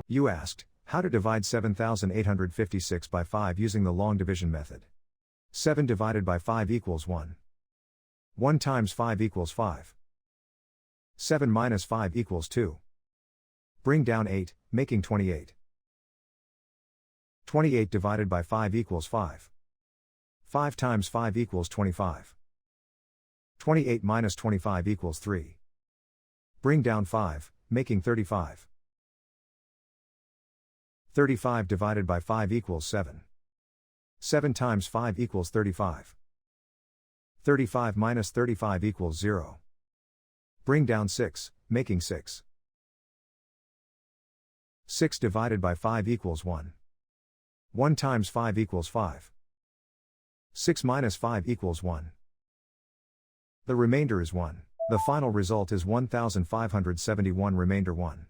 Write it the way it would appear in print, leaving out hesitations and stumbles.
You asked, how to divide 7,856 by 5 using the long division method. 7 divided by 5 equals 1. 1 times 5 equals 5. 7 minus 5 equals 2. Bring down 8, making 28. 28 divided by 5 equals 5. 5 times 5 equals 25. 28 minus 25 equals 3. Bring down 5, making 35. 35 divided by 5 equals 7. 7 times 5 equals 35. 35 minus 35 equals 0. Bring down 6, making 6. 6 divided by 5 equals 1. 1 times 5 equals 5. 6 minus 5 equals 1. The remainder is 1. The final result is 1571 remainder 1.